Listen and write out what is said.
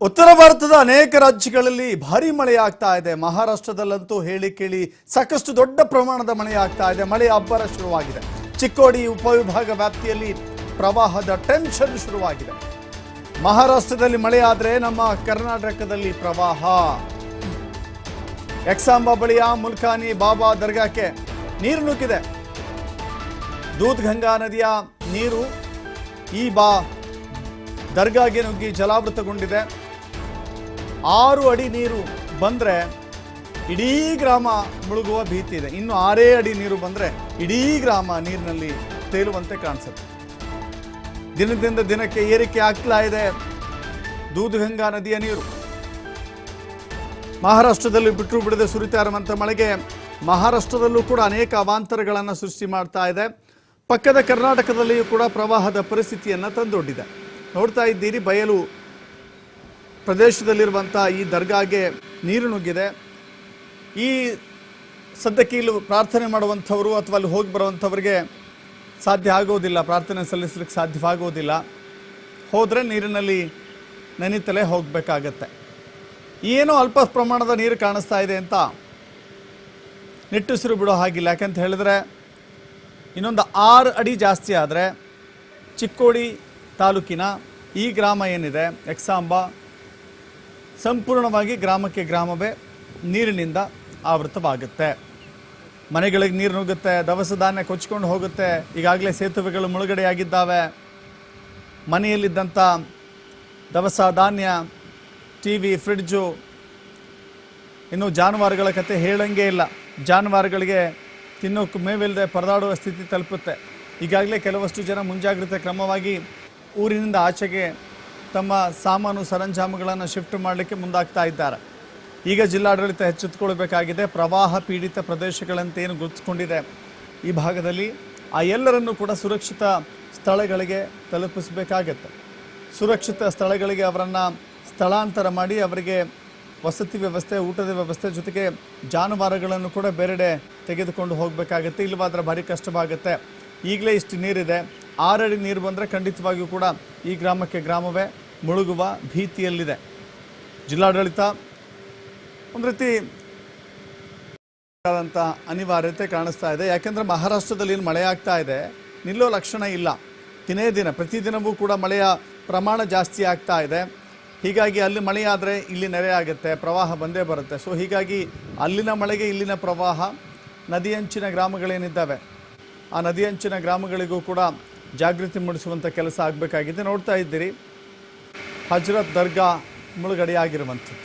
ಉತ್ತರ ಭಾರತದ ಅನೇಕ ರಾಜ್ಯಗಳಲ್ಲಿ ಭಾರಿ ಮಳೆಯಾಗ್ತಾ ಇದೆ. ಮಹಾರಾಷ್ಟ್ರದಲ್ಲಂತೂ ಹೇಳಿ ಕೇಳಿ ಸಾಕಷ್ಟು ದೊಡ್ಡ ಪ್ರಮಾಣದ ಮಳೆಯಾಗ್ತಾ ಇದೆ. ಮಳೆಯ ಅಬ್ಬರ ಶುರುವಾಗಿದೆ. ಚಿಕ್ಕೋಡಿ ಉಪವಿಭಾಗ ವ್ಯಾಪ್ತಿಯಲ್ಲಿ ಪ್ರವಾಹದ ಟೆನ್ಷನ್ ಶುರುವಾಗಿದೆ. ಮಹಾರಾಷ್ಟ್ರದಲ್ಲಿ ಮಳೆ ಆದರೆ ನಮ್ಮ ಕರ್ನಾಟಕದಲ್ಲಿ ಪ್ರವಾಹ. ಎಕ್ಸಾಂಬಾ ಬಳಿಯ ಮುಲ್ಕಾನಿ ಬಾಬಾ ದರ್ಗಾಕ್ಕೆ ನೀರು ನುಗ್ಗಿದೆ. ದೂದ್ಗಂಗಾ ನದಿಯ ನೀರು ಈ ದರ್ಗಾಗೆ ನುಗ್ಗಿ ಜಲಾವೃತಗೊಂಡಿದೆ. 6 ಅಡಿ ನೀರು ಬಂದರೆ ಇಡೀ ಗ್ರಾಮ ಮುಳುಗುವ ಭೀತಿ ಇದೆ. ಇನ್ನು 6 ಅಡಿ ನೀರು ಬಂದರೆ ಇಡೀ ಗ್ರಾಮ ನೀರಿನಲ್ಲಿ ತೇಲುವಂತೆ ಕಾಣಿಸುತ್ತೆ. ದಿನದಿಂದ ದಿನಕ್ಕೆ ಏರಿಕೆ ಆಗ್ತಾ ಇದೆ ದೂದ್ಗಂಗಾ ನದಿಯ ನೀರು. ಮಹಾರಾಷ್ಟ್ರದಲ್ಲಿ ಬಿಟ್ಟರು ಬಿಡದೆ ಸುರಿತಾ ಇರುವಂಥ ಮಳೆಗೆ ಮಹಾರಾಷ್ಟ್ರದಲ್ಲೂ ಕೂಡ ಅನೇಕ ಅವಾಂತರಗಳನ್ನು ಸೃಷ್ಟಿ ಮಾಡ್ತಾ ಇದೆ. ಪಕ್ಕದ ಕರ್ನಾಟಕದಲ್ಲಿಯೂ ಕೂಡ ಪ್ರವಾಹದ ಪರಿಸ್ಥಿತಿಯನ್ನು ತಂದೊಡ್ಡಿದೆ. ನೋಡ್ತಾ ಇದ್ದೀರಿ, ಬಯಲು ಪ್ರದೇಶದಲ್ಲಿರುವಂಥ ಈ ದರ್ಗಾಗೆ ನೀರು ನುಗ್ಗಿದೆ. ಈ ಸದ್ಯಕ್ಕೆ ಇಲ್ಲಿ ಪ್ರಾರ್ಥನೆ ಮಾಡುವಂಥವರು ಅಥವಾ ಅಲ್ಲಿ ಹೋಗಿ ಬರುವಂಥವ್ರಿಗೆ ಸಾಧ್ಯ ಆಗೋದಿಲ್ಲ, ಪ್ರಾರ್ಥನೆ ಸಲ್ಲಿಸಲಿಕ್ಕೆ ಸಾಧ್ಯವಾಗೋದಿಲ್ಲ. ಹೋದರೆ ನೀರಿನಲ್ಲಿ ನೆನೆತಲೇ ಹೋಗಬೇಕಾಗತ್ತೆ. ಏನೋ ಅಲ್ಪ ಪ್ರಮಾಣದ ನೀರು ಕಾಣಿಸ್ತಾ ಇದೆ ಅಂತ ನಿಟ್ಟುಸಿರು ಬಿಡೋ ಹಾಗಿಲ್ಲ. ಯಾಕಂತ ಹೇಳಿದ್ರೆ ಇನ್ನೊಂದು 6 ಅಡಿ ಜಾಸ್ತಿ ಆದರೆ ಚಿಕ್ಕೋಡಿ ತಾಲೂಕಿನ ಈ ಗ್ರಾಮ ಏನಿದೆ ಎಕ್ಸಾಂಬಾ, ಸಂಪೂರ್ಣವಾಗಿ ಗ್ರಾಮಕ್ಕೆ ಗ್ರಾಮವೇ ನೀರಿನಿಂದ ಆವೃತವಾಗುತ್ತೆ. ಮನೆಗಳಿಗೆ ನೀರು ನುಗ್ಗುತ್ತೆ, ದವಸ ಧಾನ್ಯ ಕೊಚ್ಕೊಂಡು ಹೋಗುತ್ತೆ. ಈಗಾಗಲೇ ಸೇತುವೆಗಳು ಮುಳುಗಡೆಯಾಗಿದ್ದಾವೆ. ಮನೆಯಲ್ಲಿದ್ದಂಥ ದವಸ ಧಾನ್ಯ, ಟಿವಿ, ಫ್ರಿಡ್ಜು, ಇನ್ನು ಜಾನುವಾರುಗಳ ಕತೆ ಹೇಳಂಗೇ ಇಲ್ಲ. ಜಾನುವಾರುಗಳಿಗೆ ತಿನ್ನೋಕ್ಕೆ ಮೇವಿಲ್ಲದೆ ಪರದಾಡುವ ಸ್ಥಿತಿ ತಲುಪುತ್ತೆ. ಈಗಾಗಲೇ ಕೆಲವಷ್ಟು ಜನ ಮುಂಜಾಗ್ರತೆ ಕ್ರಮವಾಗಿ ಊರಿನಿಂದ ಆಚೆಗೆ ತಮ್ಮ ಸಾಮಾನು ಸರಂಜಾಮುಗಳನ್ನು ಶಿಫ್ಟ್ ಮಾಡಲಿಕ್ಕೆ ಮುಂದಾಗ್ತಾ ಇದ್ದಾರೆ. ಈಗ ಜಿಲ್ಲಾಡಳಿತ ಎಚ್ಚೆತ್ತುಕೊಳ್ಬೇಕಾಗಿದೆ. ಪ್ರವಾಹ ಪೀಡಿತ ಪ್ರದೇಶಗಳಂತೇನು ಗುರುತಿಸಿಕೊಂಡಿದೆ ಈ ಭಾಗದಲ್ಲಿ, ಆ ಎಲ್ಲರನ್ನೂ ಕೂಡ ಸುರಕ್ಷಿತ ಸ್ಥಳಗಳಿಗೆ ತಲುಪಿಸಬೇಕಾಗತ್ತೆ. ಸುರಕ್ಷಿತ ಸ್ಥಳಗಳಿಗೆ ಅವರನ್ನು ಸ್ಥಳಾಂತರ ಮಾಡಿ ಅವರಿಗೆ ವಸತಿ ವ್ಯವಸ್ಥೆ, ಊಟದ ವ್ಯವಸ್ಥೆ ಜೊತೆಗೆ ಜಾನುವಾರುಗಳನ್ನು ಕೂಡ ಬೇರೆಡೆ ತೆಗೆದುಕೊಂಡು ಹೋಗಬೇಕಾಗತ್ತೆ. ಇಲ್ಲವಾದ್ರೆ ಭಾರಿ ಕಷ್ಟವಾಗುತ್ತೆ. ಈಗಲೇ ಇಷ್ಟು ನೀರಿದೆ, 6 ಅಡಿ ನೀರು ಬಂದರೆ ಖಂಡಿತವಾಗಿಯೂ ಕೂಡ ಈ ಗ್ರಾಮಕ್ಕೆ ಗ್ರಾಮವೇ ಮುಳುಗುವ ಭೀತಿಯಲ್ಲಿದೆ. ಜಿಲ್ಲಾಡಳಿತ ಒಂದು ರೀತಿ ಅನಿವಾರ್ಯತೆ ಕಾಣಿಸ್ತಾ ಇದೆ. ಯಾಕೆಂದರೆ ಮಹಾರಾಷ್ಟ್ರದಲ್ಲಿ ಏನು ಮಳೆ ಆಗ್ತಾ ಇದೆ, ನಿಲ್ಲೋ ಲಕ್ಷಣ ಇಲ್ಲ. ದಿನ ಪ್ರತಿದಿನವೂ ಕೂಡ ಮಳೆಯ ಪ್ರಮಾಣ ಜಾಸ್ತಿ ಆಗ್ತಾ ಇದೆ. ಹೀಗಾಗಿ ಅಲ್ಲಿ ಮಳೆಯಾದರೆ ಇಲ್ಲಿ ನೆರೆ ಆಗುತ್ತೆ, ಪ್ರವಾಹ ಬಂದೇ ಬರುತ್ತೆ. ಸೊ ಹೀಗಾಗಿ ಅಲ್ಲಿನ ಮಳೆಗೆ ಇಲ್ಲಿನ ಪ್ರವಾಹ, ನದಿಯಂಚಿನ ಗ್ರಾಮಗಳೇನಿದ್ದಾವೆ ಆ ನದಿಯಂಚಿನ ಗ್ರಾಮಗಳಿಗೂ ಕೂಡ ಜಾಗೃತಿ ಮೂಡಿಸುವಂಥ ಕೆಲಸ ಆಗಬೇಕಾಗಿದೆ. ನೋಡ್ತಾ ಇದ್ದೀರಿ, ಹಜರತ್ ದರ್ಗಾ ಮುಳುಗಡೆಯಾಗಿರುವಂಥದ್ದು.